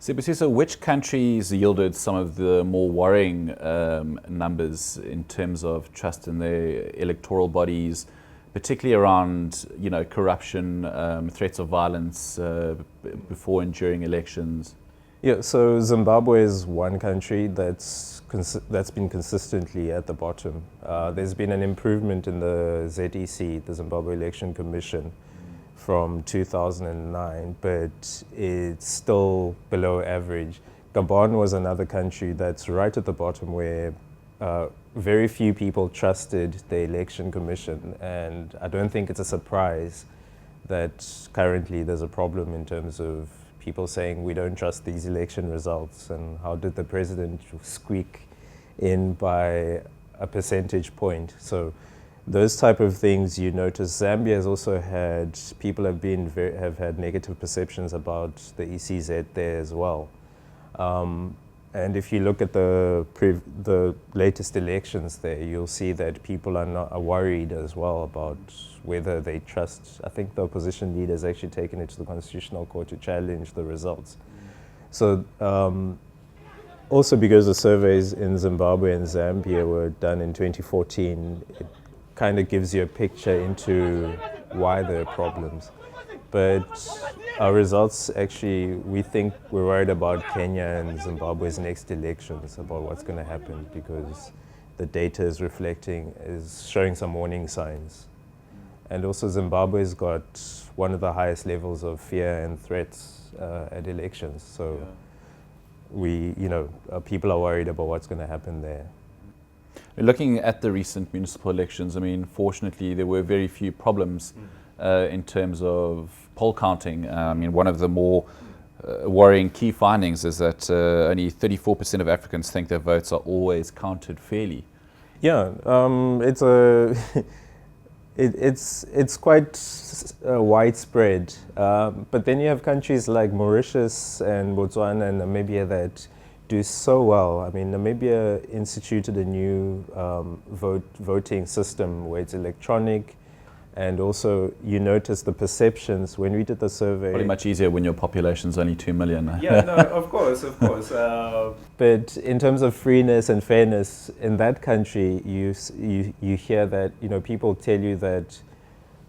So, which countries yielded some of the more worrying numbers in terms of trust in their electoral bodies, particularly around, corruption, threats of violence before and during elections? Yeah, so Zimbabwe is one country that's been consistently at the bottom. There's been an improvement in the ZEC, the Zimbabwe Election Commission, from 2009, but it's still below average. Gabon was another country that's right at the bottom where very few people trusted the election commission, and I don't think it's a surprise that currently there's a problem in terms of people saying we don't trust these election results, and how did the president squeak in by a percentage point. So those type of things you notice. Zambia has also had, people have had negative perceptions about the ECZ there as well. And if you look at the latest elections there, you'll see that people are worried as well about whether they trust. I think the opposition leader has actually taken it to the Constitutional Court to challenge the results. So also because the surveys in Zimbabwe and Zambia were done in 2014, it kind of gives you a picture into why there are problems. But our results actually, we think we're worried about Kenya and Zimbabwe's next elections, about what's going to happen, because the data is showing some warning signs. And also Zimbabwe's got one of the highest levels of fear and threats at elections. So people are worried about what's going to happen there. Looking at the recent municipal elections, fortunately, there were very few problems in terms of poll counting. One of the more worrying key findings is that only 34% of Africans think their votes are always counted fairly. Yeah, it's quite widespread. But then you have countries like Mauritius and Botswana and Namibia that do so well. Namibia instituted a new voting system where it's electronic, and also you notice the perceptions when we did the survey. Probably much easier when your population's only 2 million. Yeah, no, of course. But in terms of freeness and fairness in that country, you hear that people tell you that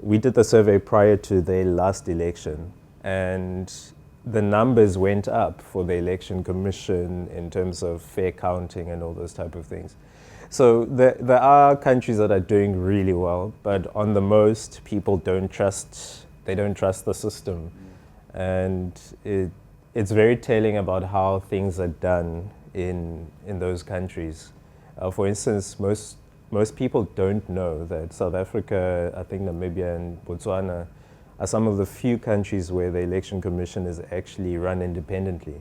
we did the survey prior to their last election, and the numbers went up for the election commission in terms of fair counting and all those type of things. So there are countries that are doing really well, but on the most, people don't trust the system. And it's very telling about how things are done in those countries. For instance, most people don't know that South Africa, I think Namibia and Botswana are some of the few countries where the election commission is actually run independently.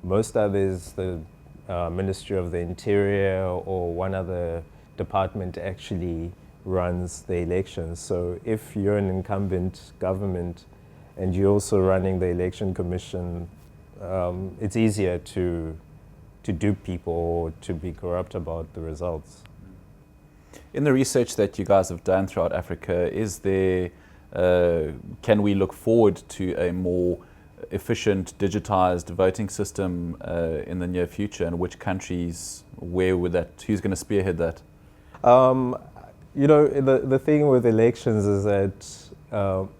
Most others, the Ministry of the Interior or one other department actually runs the elections. So if you're an incumbent government and you're also running the election commission, it's easier to dupe people or to be corrupt about the results. In the research that you guys have done throughout Africa, can we look forward to a more efficient, digitized voting system in the near future? And which countries, who's going to spearhead that? The thing with elections is that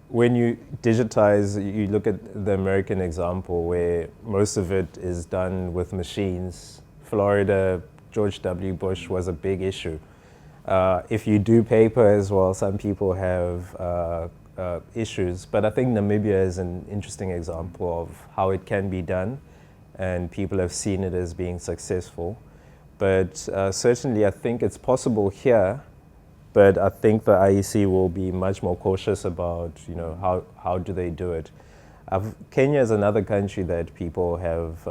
when you digitize, you look at the American example where most of it is done with machines. Florida, George W. Bush was a big issue. If you do paper as well, some people have issues, but I think Namibia is an interesting example of how it can be done, and people have seen it as being successful. But certainly I think it's possible here, but I think the IEC will be much more cautious about how do they do it. Kenya is another country that people have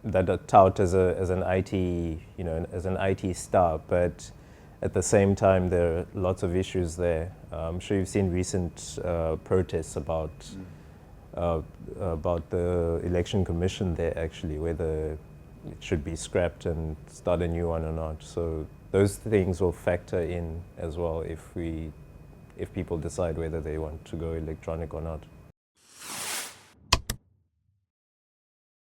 that are tout as an IT star, but at the same time, there are lots of issues there. I'm sure you've seen recent protests about the election commission there, actually, whether it should be scrapped and start a new one or not. So those things will factor in as well if people decide whether they want to go electronic or not.